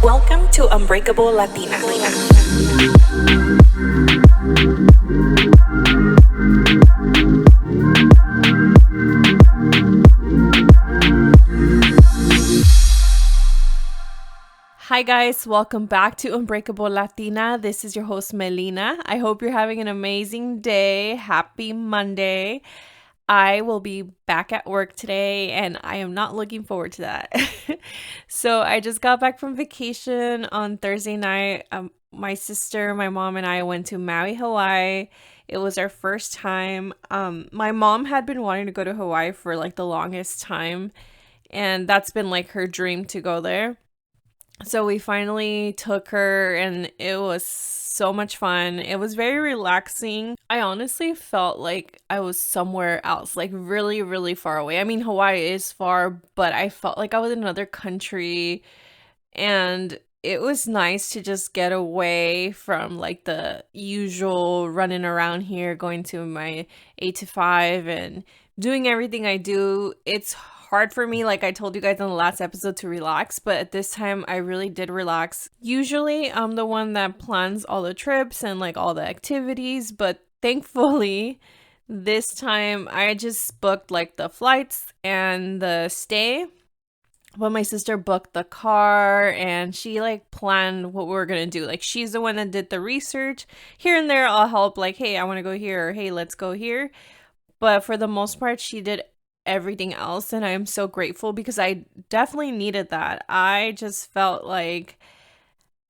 Welcome to Unbreakable Latina. Hi guys, welcome back to Unbreakable Latina. This is your host Melina. I hope you're having an amazing day. Happy Monday. I will be back at work today and I am not looking forward to that. So I just got back from vacation on Thursday night. My sister, my mom, and I went to Maui, Hawaii. It was our first time. My mom had been wanting to go to Hawaii for like the longest time, and that's been like her dream to go there. So we finally took her and it was so much fun. It was very relaxing. I honestly felt like I was somewhere else, like really, really far away. I mean, Hawaii is far, but I felt like I was in another country, and it was nice to just get away from like the usual running around here, going to my 8 to 5 and doing everything I do. It's hard for me, like I told you guys in the last episode, to relax, but at this time I really did relax. Usually I'm the one that plans all the trips and like all the activities, but thankfully this time I just booked like the flights and the stay. But my sister booked the car and she like planned what we were gonna do. Like she's the one that did the research. Here and there I'll help, like, hey, I want to go here, or hey, let's go here. But for the most part, she did everything else, and I am so grateful because I definitely needed that. I just felt like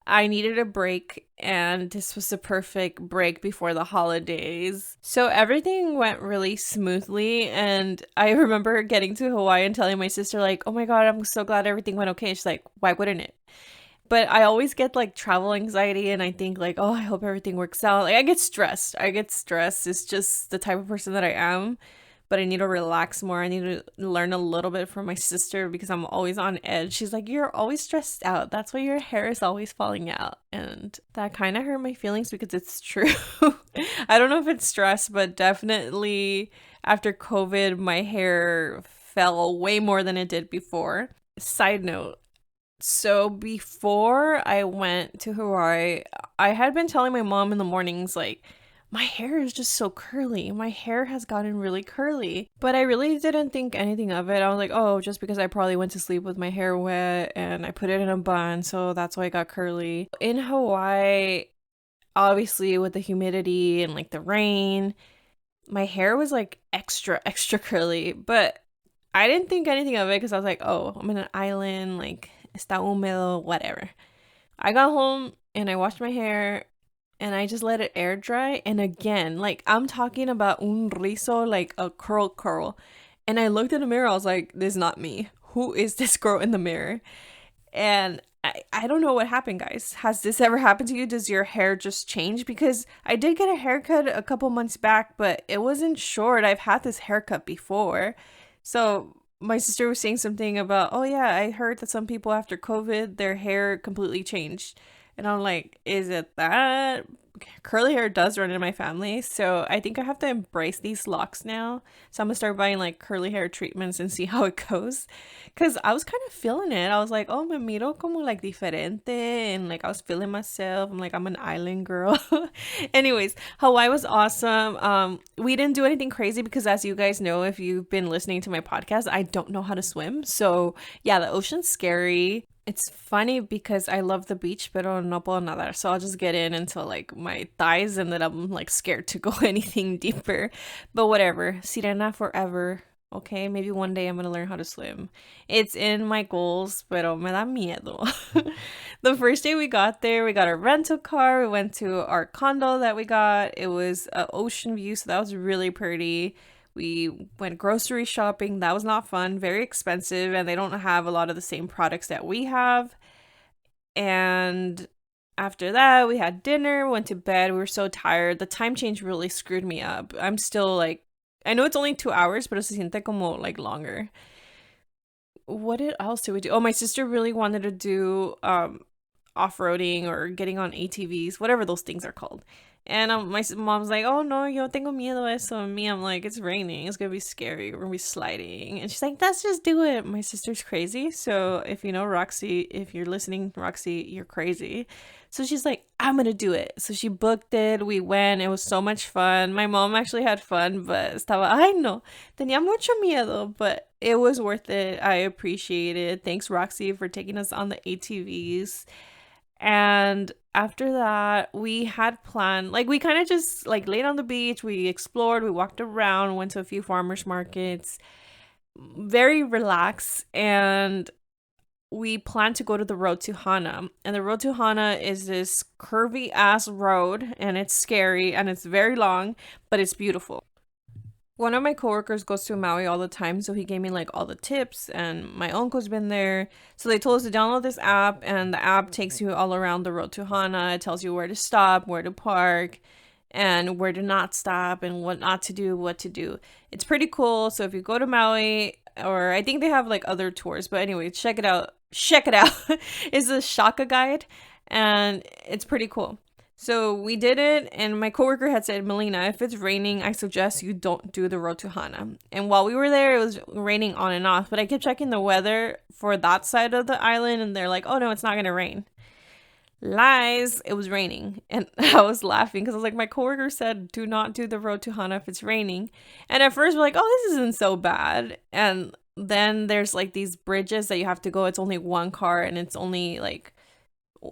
I needed a break, and this was the perfect break before the holidays. So everything went really smoothly, and I remember getting to Hawaii and telling my sister, like, oh my God, I'm so glad everything went okay. She's like, why wouldn't it? But I always get like travel anxiety, and I think like, oh, I hope everything works out. Like I get stressed. It's just the type of person that I am. But I need to relax more. I need to learn a little bit from my sister because I'm always on edge. She's like, you're always stressed out. That's why your hair is always falling out. And that kind of hurt my feelings because it's true. I don't know if it's stress, but definitely after COVID, my hair fell way more than it did before. Side note, so before I went to Hawaii, I had been telling my mom in the mornings, like, my hair is just so curly. My hair has gotten really curly. But I really didn't think anything of it. I was like, oh, just because I probably went to sleep with my hair wet and I put it in a bun, so that's why it got curly. In Hawaii, obviously with the humidity and like the rain, my hair was like extra, extra curly. But I didn't think anything of it because I was like, oh, I'm in an island, like, está húmedo, whatever. I got home and I washed my hair and I just let it air dry. And again, like, I'm talking about un rizo, like a curl. And I looked in the mirror, I was like, this is not me. Who is this girl in the mirror? And I don't know what happened, guys. Has this ever happened to you? Does your hair just change? Because I did get a haircut a couple months back, but it wasn't short. I've had this haircut before. So my sister was saying something about, oh yeah, I heard that some people after COVID, their hair completely changed. And I'm like, is it that? Curly hair does run in my family, so I think I have to embrace these locks now. So I'm gonna start buying like curly hair treatments and see how it goes. Cause I was kind of feeling it. I was like, oh, me miro como like diferente, and like I was feeling myself. I'm like, I'm an island girl. Anyways, Hawaii was awesome. We didn't do anything crazy because, as you guys know, if you've been listening to my podcast, I don't know how to swim. So yeah, the ocean's scary. It's funny because I love the beach, pero no puedo nadar. So I'll just get in until like my thighs, and then I'm like scared to go anything deeper. But whatever. Sirena forever. Okay, maybe one day I'm gonna learn how to swim. It's in my goals, pero me da miedo. The first day we got there, we got a rental car. We went to our condo that we got. It was an ocean view, so that was really pretty. We went grocery shopping. That was not fun. Very expensive, and they don't have a lot of the same products that we have. And after that, we had dinner, went to bed. We were so tired. The time change really screwed me up. I'm still like, I know it's only 2 hours, but se siente como like longer. Else did we do? Oh, my sister really wanted to do off-roading or getting on ATVs, whatever those things are called. And mom's like, oh no, yo tengo miedo eso. And me, I'm like, it's raining. It's gonna be scary. We're gonna be sliding. And she's like, let's just do it. My sister's crazy. So if you know Roxy, if you're listening, Roxy, you're crazy. So she's like, I'm gonna do it. So she booked it. We went. It was so much fun. My mom actually had fun, but estaba, ay no, tenía mucho miedo, but it was worth it. I appreciate it. Thanks, Roxy, for taking us on the ATVs. And after that, we had planned, like, we kind of just like laid on the beach. We explored, we walked around, went to a few farmers markets, very relaxed. And we planned to go to the road to Hana. And the road to Hana is this curvy ass road, and it's scary and it's very long, but it's beautiful. One of my coworkers goes to Maui all the time, so he gave me like all the tips, and my uncle's been there. So they told us to download this app, and the app takes you all around the road to Hana. It tells you where to stop, where to park, and where to not stop, and what not to do, what to do. It's pretty cool. So if you go to Maui, or I think they have like other tours, but anyway, check it out. Check it out. It's a Shaka guide, and it's pretty cool. So we did it, and my coworker had said, Melina, if it's raining, I suggest you don't do the road to Hana. And while we were there, it was raining on and off, but I kept checking the weather for that side of the island, and they're like, oh no, it's not going to rain. Lies, it was raining. And I was laughing because I was like, my coworker said, do not do the road to Hana if it's raining. And at first, we're like, oh, this isn't so bad. And then there's like these bridges that you have to go. It's only one car, and it's only like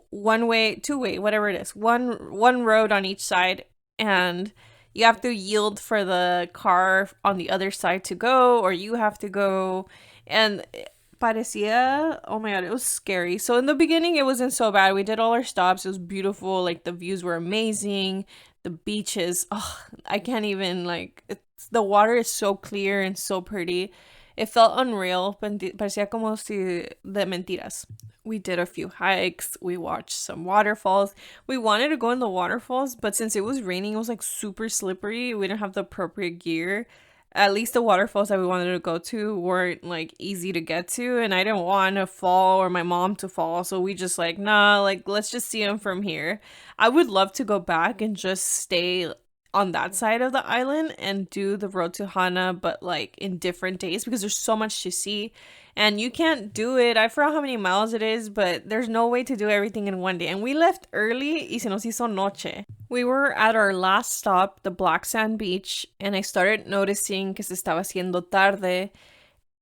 one way, two way, whatever it is, one road on each side, and you have to yield for the car on the other side to go, or you have to go. And parecía, oh my god, it was scary. So in the beginning it wasn't so bad. We did all our stops. It was beautiful. Like the views were amazing. The beaches, oh, I can't even, like, the water is so clear and so pretty. It felt unreal. Parecía como si de mentiras. We did a few hikes. We watched some waterfalls. We wanted to go in the waterfalls, but since it was raining, it was like super slippery. We didn't have the appropriate gear. At least the waterfalls that we wanted to go to weren't like easy to get to, and I didn't want to fall or my mom to fall. So we just like, nah, like let's just see them from here. I would love to go back and just stay on that side of the island and do the road to Hana, but like in different days because there's so much to see. And you can't do it. I forgot how many miles it is, but there's no way to do everything in one day. And we left early y se nos hizo noche. We were at our last stop, the Black Sand Beach, and I started noticing que se estaba haciendo tarde.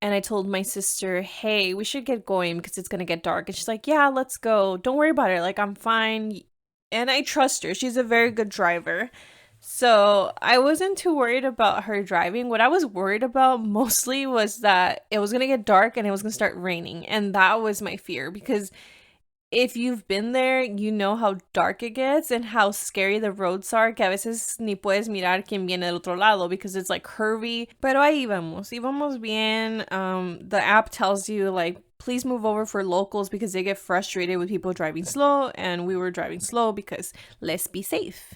And I told my sister, hey, we should get going because it's going to get dark. And she's like, yeah, let's go. Don't worry about it. Like, I'm fine. And I trust her. She's a very good driver. So I wasn't too worried about her driving. What I was worried about mostly was that it was going to get dark and it was going to start raining. And that was my fear because if you've been there, you know how dark it gets and how scary the roads are, que a veces ni puedes mirar quién viene del otro lado because it's like curvy. Pero ahí íbamos bien. The app tells you like, please move over for locals because they get frustrated with people driving slow, and we were driving slow because let's be safe.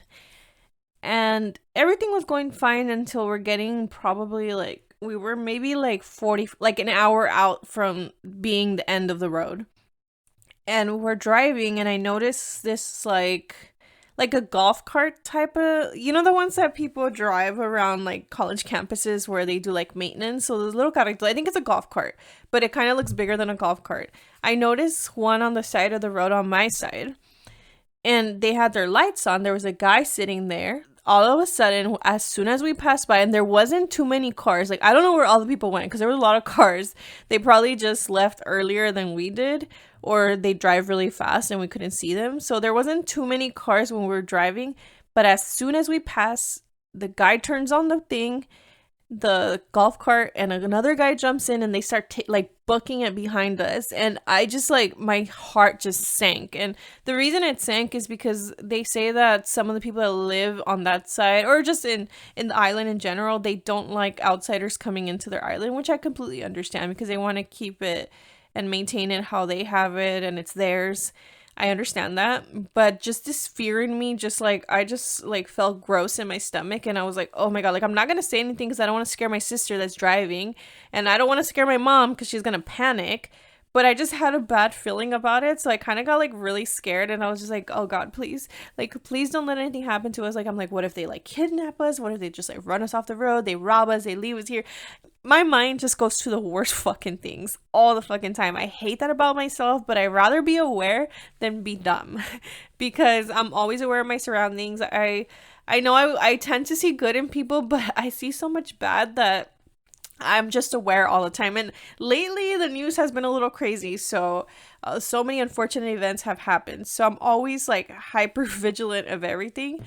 And everything was going fine until we're getting probably like, we were maybe like 40, like an hour out from being the end of the road. And we're driving, and I noticed this like a golf cart type of, you know, the ones that people drive around like college campuses where they do like maintenance. So the little carrito, I think it's a golf cart, but it kind of looks bigger than a golf cart. I noticed one on the side of the road on my side, and they had their lights on. There was a guy sitting there. All of a sudden, as soon as we passed by, and there wasn't too many cars, like I don't know where all the people went because there were a lot of cars. They probably just left earlier than we did, or they drive really fast and we couldn't see them. So there wasn't too many cars when we were driving, but as soon as we passed, the guy turns on the thing, the golf cart, and another guy jumps in, and they start like booking it behind us. And I just like, my heart just sank. And the reason it sank is because they say that some of the people that live on that side, or just in the island in general, they don't like outsiders coming into their island, which I completely understand because they want to keep it and maintain it how they have it and it's theirs. I understand that, but just this fear in me, just like, I just like felt gross in my stomach, and I was like, oh my god, like I'm not gonna say anything because I don't want to scare my sister that's driving, and I don't want to scare my mom because she's gonna panic, But I just had a bad feeling about it. So I kind of got like really scared, and I was just like, oh God, please. Like, please don't let anything happen to us. Like, I'm like, what if they like kidnap us? What if they just like run us off the road? They rob us, they leave us here. My mind just goes to the worst fucking things all the fucking time. I hate that about myself, but I'd rather be aware than be dumb because I'm always aware of my surroundings. I know I tend to see good in people, but I see so much bad that I'm just aware all the time. And lately, the news has been a little crazy. So many unfortunate events have happened. So I'm always like hyper vigilant of everything.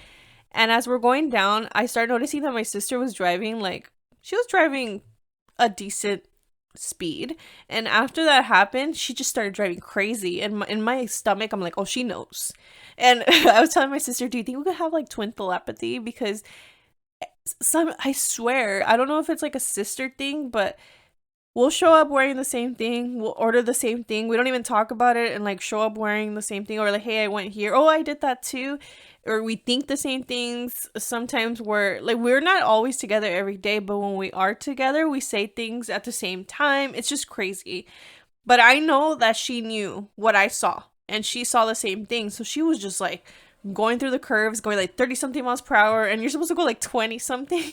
And as we're going down, I start noticing that my sister was driving, like, she was driving a decent speed. And after that happened, she just started driving crazy. And in my stomach, I'm like, oh, she knows. And I was telling my sister, do you think we could have like twin telepathy? Because I swear, I don't know if it's like a sister thing, but we'll show up wearing the same thing, we'll order the same thing, we don't even talk about it, and like show up wearing the same thing, or like, hey, I went here, oh, I did that too. Or we think the same things. Sometimes we're not always together every day, but when we are together, we say things at the same time. It's just crazy. But I know that she knew what I saw, and she saw the same thing. So she was just like going through the curves, going like 30 something miles per hour, and you're supposed to go like 20 something.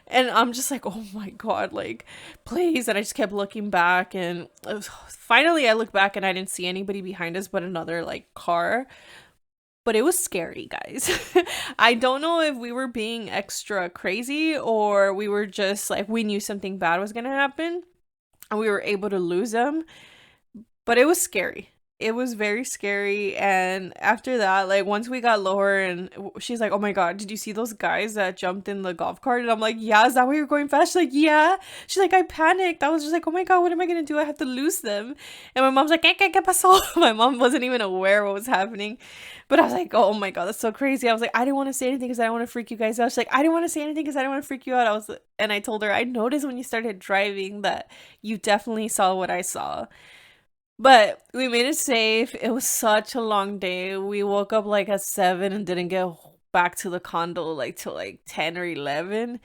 And I'm just like, oh my God, like, please. And I just kept looking back, and finally I looked back and I didn't see anybody behind us but another like car. But it was scary, guys. I don't know if we were being extra crazy or we were just like, we knew something bad was going to happen and we were able to lose them. But it was scary. It was very scary. And after that, like, once we got lower, and she's like, oh my God, did you see those guys that jumped in the golf cart? And I'm like, yeah, is that why you're going fast? She's like, yeah. She's like, I panicked. I was just like, oh my God, what am I going to do? I have to lose them. And my mom's like, ¿Qué pasó? My mom wasn't even aware what was happening. But I was like, oh my God, that's so crazy. I was like, I didn't want to say anything because I don't want to freak you guys out. She's like, I didn't want to say anything because I didn't want to freak you out. And I told her, I noticed when you started driving that you definitely saw what I saw. But we made it safe. It was such a long day. We woke up like at 7 and didn't get back to the condo like till like 10 or 11.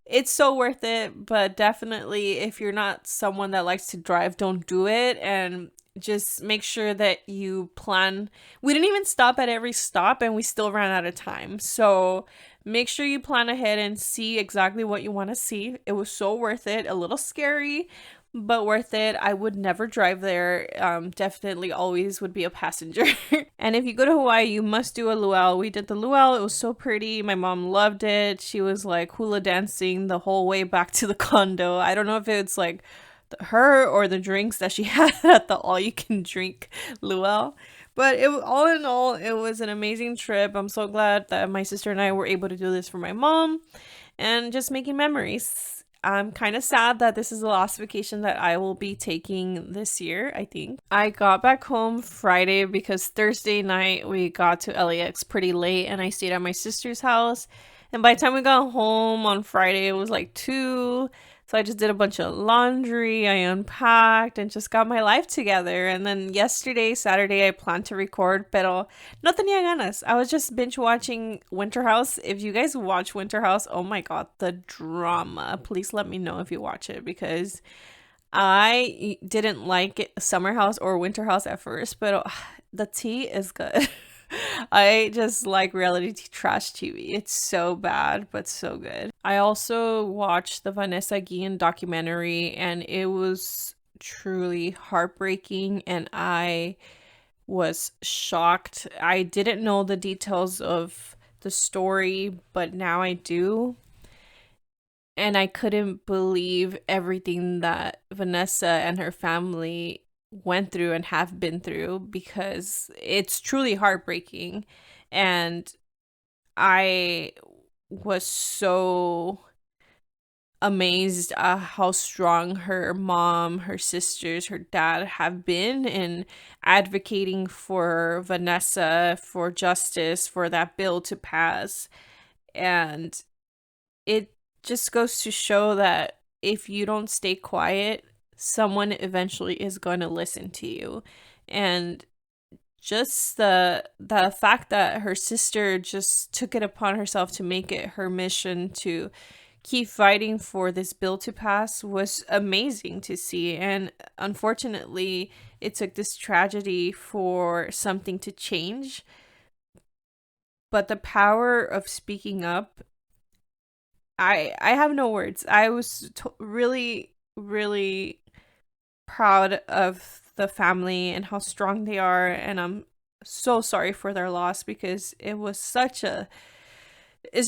It's so worth it, but definitely if you're not someone that likes to drive, don't do it. And just make sure that you plan. We didn't even stop at every stop and we still ran out of time. So make sure you plan ahead and see exactly what you want to see. It was so worth it. A little scary, but worth it. I would never drive there. Definitely always would be a passenger. And if you go to Hawaii, you must do a luau. We did the luau. It was so pretty. My mom loved it. She was like hula dancing the whole way back to the condo. I don't know if it's like her or the drinks that she had at the all-you-can-drink luau. But all in all, it was an amazing trip. I'm so glad that my sister and I were able to do this for my mom and just making memories. I'm kind of sad that this is the last vacation that I will be taking this year, I think. I got back home Friday because Thursday night we got to LAX pretty late and I stayed at my sister's house. And by the time we got home on Friday, it was like 2. So I just did a bunch of laundry, I unpacked, and just got my life together. And then yesterday, Saturday, I planned to record, pero no tenía ganas. I was just binge watching Winter House. If you guys watch Winter House, oh my God, the drama. Please let me know if you watch it because I didn't like it, Summer House or Winter House at first, but the tea is good. I just like reality trash TV. It's so bad, but so good. I also watched the Vanessa Guillen documentary and it was truly heartbreaking and I was shocked. I didn't know the details of the story, but now I do. And I couldn't believe everything that Vanessa and her family went through and have been through because it's truly heartbreaking. And I was so amazed at how strong her mom, her sisters, her dad have been in advocating for Vanessa, for justice, for that bill to pass. And it just goes to show that if you don't stay quiet, someone eventually is going to listen to you. And just the fact that her sister just took it upon herself to make it her mission to keep fighting for this bill to pass was amazing to see. And unfortunately, it took this tragedy for something to change. But the power of speaking up, I have no words. I was really, really proud of the family and how strong they are, and I'm so sorry for their loss because it's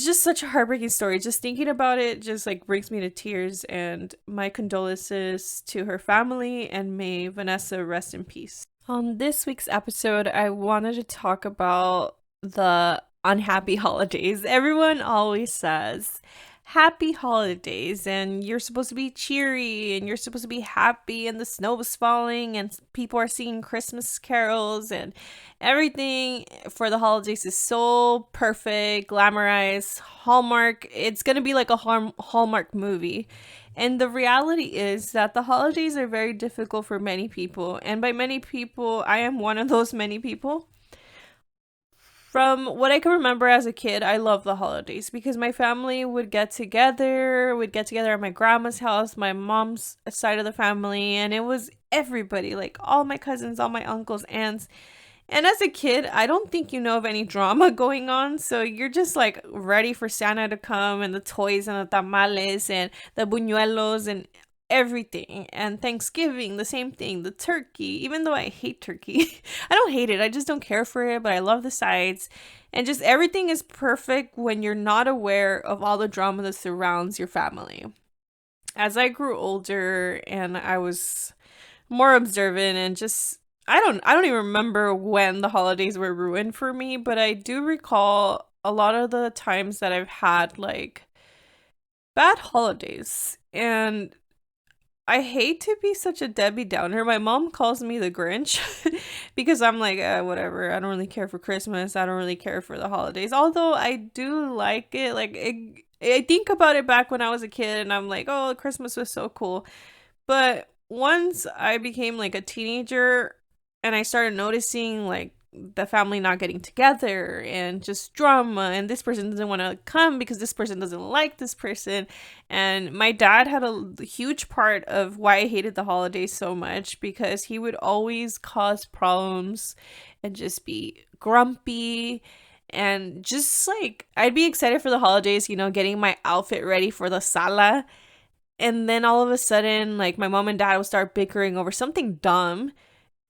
just such a heartbreaking story. Just thinking about it just like brings me to tears, and my condolences to her family, and may Vanessa rest in peace. On this week's episode, I wanted to talk about the unhappy holidays. Everyone always says happy holidays, and you're supposed to be cheery, and you're supposed to be happy, and the snow was falling, and people are singing Christmas carols, and everything for the holidays is so perfect, glamorized, Hallmark. It's gonna be like a Hallmark movie. And the reality is that the holidays are very difficult for many people. And by many people, I am one of those many people. From what I can remember as a kid, I love the holidays because my family would get together. We'd get together at my grandma's house, my mom's side of the family, and it was everybody, like all my cousins, all my uncles, aunts. And as a kid, I don't think you know of any drama going on. So you're just like ready for Santa to come and the toys and the tamales and the buñuelos and everything. And Thanksgiving, the same thing, the turkey, even though I hate turkey. I don't hate it. I just don't care for it, but I love the sides. And just everything is perfect when you're not aware of all the drama that surrounds your family. As I grew older and I was more observant and just I don't even remember when the holidays were ruined for me, but I do recall a lot of the times that I've had like bad holidays. And I hate to be such a Debbie Downer. My mom calls me the Grinch because I'm like, whatever. I don't really care for Christmas. I don't really care for the holidays. Although I do like it. I think about it back when I was a kid and I'm like, oh, Christmas was so cool. But once I became like a teenager and I started noticing like the family not getting together and just drama, and this person doesn't want to come because this person doesn't like this person, and my dad had a huge part of why I hated the holidays so much because he would always cause problems and just be grumpy. And just like I'd be excited for the holidays, getting my outfit ready for the sala, and then all of a sudden, like my mom and dad would start bickering over something dumb.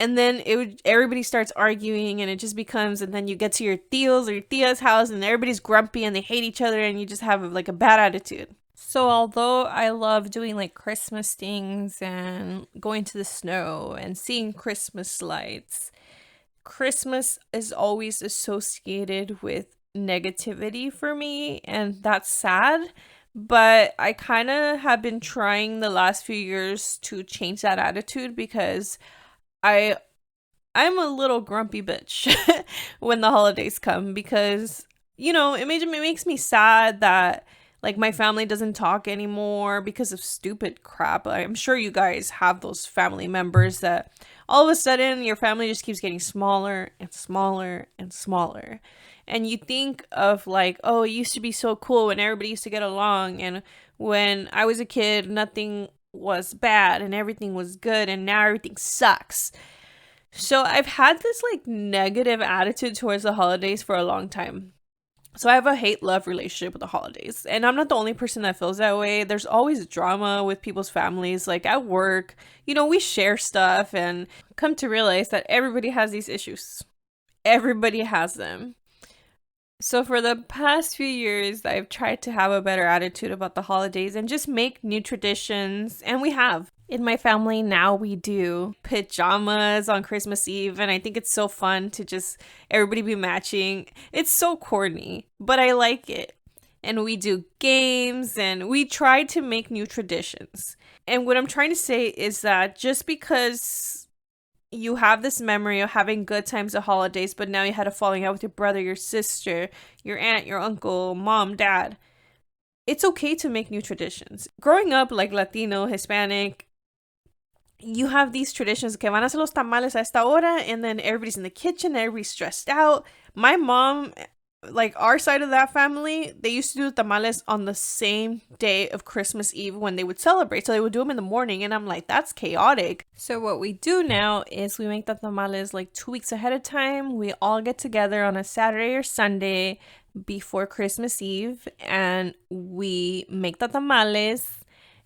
And then everybody starts arguing and it just becomes, and then you get to your tios or your tia's house and everybody's grumpy and they hate each other and you just have like a bad attitude. So although I love doing like Christmas things and going to the snow and seeing Christmas lights, Christmas is always associated with negativity for me, and that's sad. But I kind of have been trying the last few years to change that attitude because I I'm a little grumpy bitch when the holidays come because it makes me sad that like my family doesn't talk anymore because of stupid crap. I'm sure you guys have those family members that all of a sudden your family just keeps getting smaller and smaller and smaller. And you think of like, oh, it used to be so cool when everybody used to get along, and when I was a kid, nothing was bad and everything was good, and now everything sucks. So I've had this like negative attitude towards the holidays for a long time. So I have a hate-love relationship with the holidays. And I'm not the only person that feels that way. There's always drama with people's families, like at work. We share stuff and come to realize that everybody has these issues. Everybody has them. So for the past few years, I've tried to have a better attitude about the holidays and just make new traditions, and we have. In my family now, we do pajamas on Christmas Eve, and I think it's so fun to just everybody be matching. It's so corny, but I like it. And we do games, and we try to make new traditions. And what I'm trying to say is that just because you have this memory of having good times at holidays, but now you had a falling out with your brother, your sister, your aunt, your uncle, mom, dad, it's okay to make new traditions. Growing up like Latino, Hispanic, you have these traditions que van a hacer los tamales a esta hora, and then everybody's in the kitchen, everybody's stressed out. My mom like our side of that family, they used to do tamales on the same day of Christmas Eve when they would celebrate. So they would do them in the morning, and I'm like, that's chaotic. So what we do now is we make the tamales like 2 weeks ahead of time. We all get together on a Saturday or Sunday before Christmas Eve, and we make the tamales.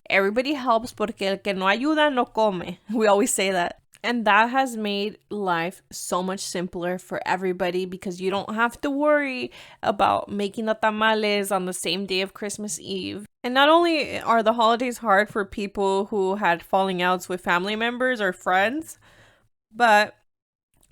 Everybody helps porque el que no ayuda no come. We always say that. And that has made life so much simpler for everybody because you don't have to worry about making the tamales on the same day of Christmas Eve. And not only are the holidays hard for people who had falling outs with family members or friends, but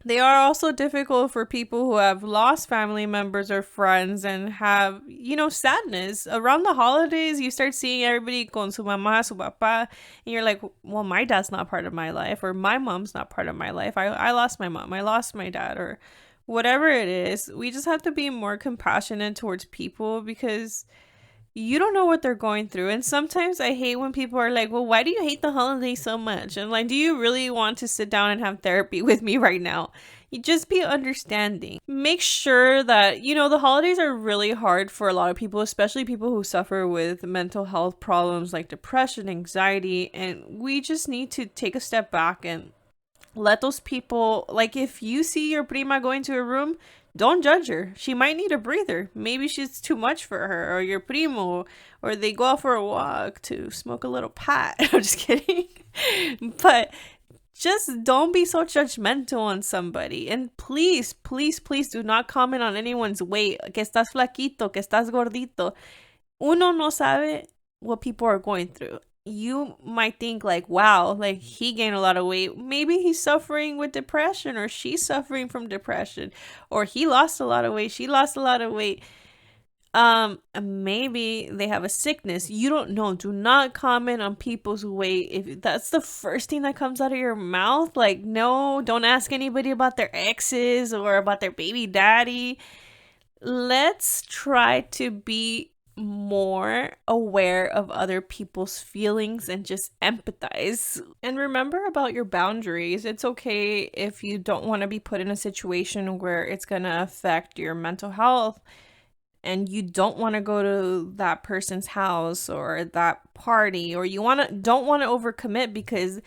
they are also difficult for people who have lost family members or friends and have, sadness. Around the holidays, you start seeing everybody con su mamá, su papá, and you're like, well, my dad's not part of my life, or my mom's not part of my life. I lost my mom, I lost my dad, or whatever it is. We just have to be more compassionate towards people because you don't know what they're going through. And sometimes I hate when people are like, well, why do you hate the holidays so much? And like, do you really want to sit down and have therapy with me right now? You just be understanding. Make sure that, the holidays are really hard for a lot of people, especially people who suffer with mental health problems like depression, anxiety. And we just need to take a step back and let those people, like if you see your prima going to a room, don't judge her. She might need a breather. Maybe she's too much for her, or your primo, or they go out for a walk to smoke a little pot. I'm just kidding. But just don't be so judgmental on somebody. And please, please, please do not comment on anyone's weight. Que estás flaquito, que estás gordito. Uno no sabe what people are going through. You might think like, wow, like he gained a lot of weight. Maybe he's suffering with depression, or she's suffering from depression, or he lost a lot of weight, she lost a lot of weight. Maybe they have a sickness. You don't know. Do not comment on people's weight. If that's the first thing that comes out of your mouth, like, no, don't ask anybody about their exes or about their baby daddy. Let's try to be more aware of other people's feelings and just empathize. And remember about your boundaries. It's okay if you don't want to be put in a situation where it's going to affect your mental health and you don't want to go to that person's house or that party, or you don't want to overcommit because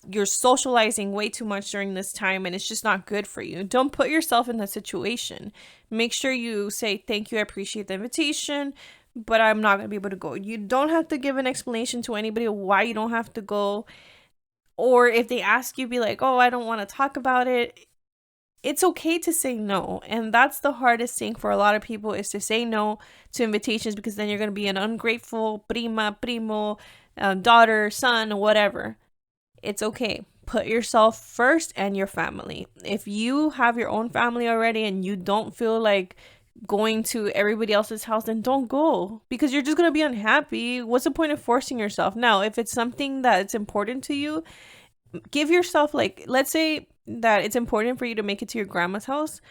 you're socializing way too much during this time and it's just not good for you. Don't put yourself in that situation. Make sure you say, thank you, I appreciate the invitation, but I'm not going to be able to go. You don't have to give an explanation to anybody why you don't have to go. Or if they ask you, be like, oh, I don't want to talk about it. It's okay to say no. And that's the hardest thing for a lot of people, is to say no to invitations, because then you're going to be an ungrateful prima, primo, daughter, son, whatever. It's okay. Put yourself first and your family. If you have your own family already and you don't feel like going to everybody else's house, then don't go, because you're just going to be unhappy. What's the point of forcing yourself? Now, if it's something that's important to you, give yourself, like, let's say that it's important for you to make it to your grandma's house,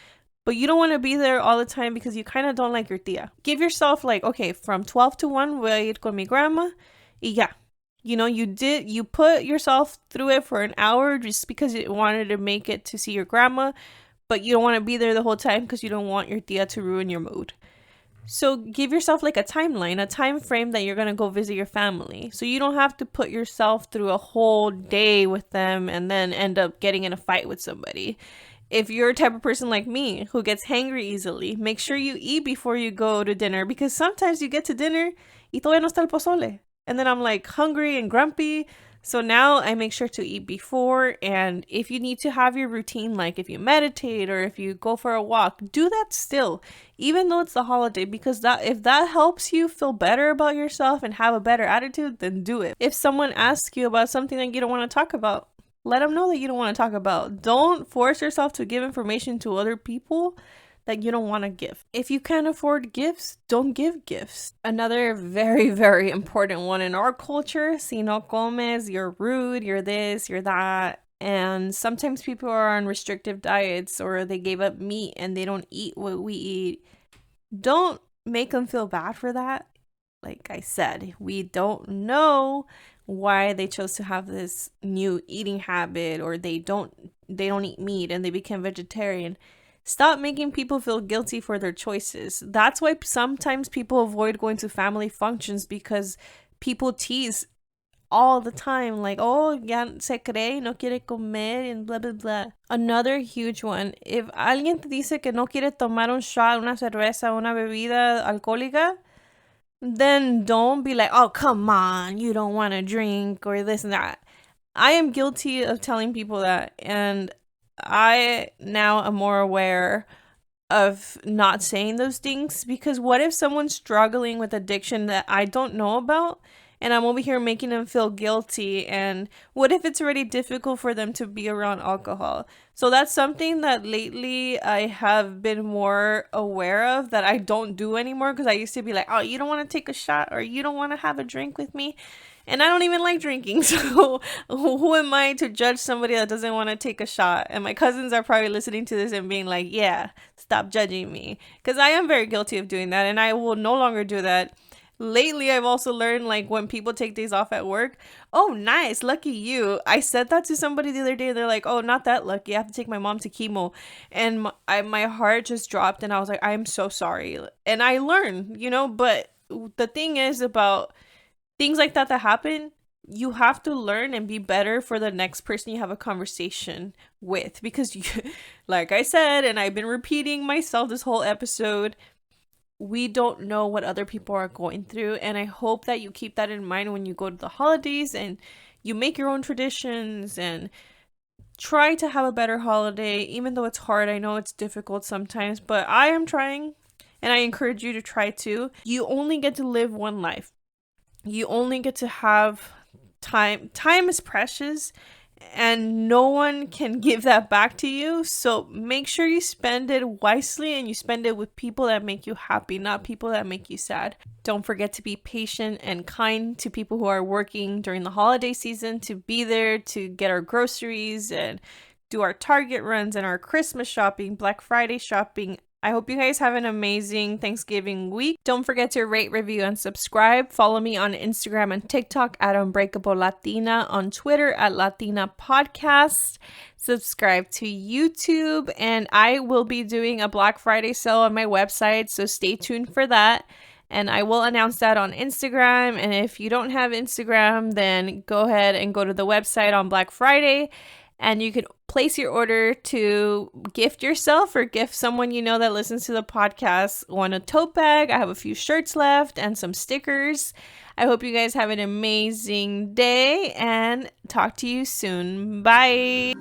but you don't want to be there all the time because you kind of don't like your tia. Give yourself like, okay, from 12 to 1 voy a ir con mi grandma, y ya. You put yourself through it for an hour just because you wanted to make it to see your grandma, but you don't want to be there the whole time because you don't want your tia to ruin your mood. So give yourself like a timeline, a time frame that you're going to go visit your family. So you don't have to put yourself through a whole day with them and then end up getting in a fight with somebody. If you're a type of person like me who gets hangry easily, make sure you eat before you go to dinner, because sometimes you get to dinner y todavía no está el pozole. And then I'm like hungry and grumpy. So now I make sure to eat before. And if you need to have your routine, like if you meditate or if you go for a walk, do that still, even though it's the holiday, because if that helps you feel better about yourself and have a better attitude, then do it. If someone asks you about something that you don't want to talk about, let them know that you don't want to talk about. Don't force yourself to give information to other people that you don't want to give. If you can't afford gifts, don't give gifts. Another very, very important one in our culture, si no comes, you're rude, you're this, you're that. And sometimes people are on restrictive diets, or they gave up meat and they don't eat what we eat. Don't make them feel bad for that. Like I said, we don't know why they chose to have this new eating habit, or they don't eat meat and they became vegetarian. Stop making people feel guilty for their choices. That's why sometimes people avoid going to family functions, because people tease all the time, like, oh, ya se cree, no quiere comer, and blah, blah, blah. Another huge one, if alguien te dice que no quiere tomar un shot, una cerveza, una bebida alcohólica, then don't be like, oh, come on, you don't want to drink or this and that. I am guilty of telling people that, and I now am more aware of not saying those things, because what if someone's struggling with addiction that I don't know about, and I'm over here making them feel guilty, and what if it's already difficult for them to be around alcohol? So that's something that lately I have been more aware of, that I don't do anymore, because I used to be like, oh, you don't want to take a shot, or you don't want to have a drink with me, and I don't even like drinking, so who am I to judge somebody that doesn't want to take a shot? And my cousins are probably listening to this and being like, yeah, stop judging me, because I am very guilty of doing that, and I will no longer do that. Lately, I've also learned, like, when people take days off at work, oh, nice, lucky you. I said that to somebody the other day. They're like, oh, not that lucky. I have to take my mom to chemo. And my heart just dropped, and I was like, I'm so sorry. And I learned, but the thing is about things like that happen, you have to learn and be better for the next person you have a conversation with. Because, like I said, and I've been repeating myself this whole episode, we don't know what other people are going through. And I hope that you keep that in mind when you go to the holidays and you make your own traditions and try to have a better holiday, even though it's hard. I know it's difficult sometimes, but I am trying, and I encourage you to try too. You only get to live one life. You only get to have time. Time is precious, and no one can give that back to you. So make sure you spend it wisely, and you spend it with people that make you happy, not people that make you sad. Don't forget to be patient and kind to people who are working during the holiday season, to be there to get our groceries and do our Target runs and our Christmas shopping, Black Friday shopping. I hope you guys have an amazing Thanksgiving week. Don't forget to rate, review, and subscribe. Follow me on Instagram and TikTok at Unbreakable Latina, on Twitter at Latina Podcast. Subscribe to YouTube, and I will be doing a Black Friday sale on my website, so stay tuned for that. And I will announce that on Instagram. And if you don't have Instagram, then go ahead and go to the website on Black Friday, and you can place your order to gift yourself or gift someone you know that listens to the podcast one a tote bag. I have a few shirts left and some stickers. I hope you guys have an amazing day, and talk to you soon. Bye.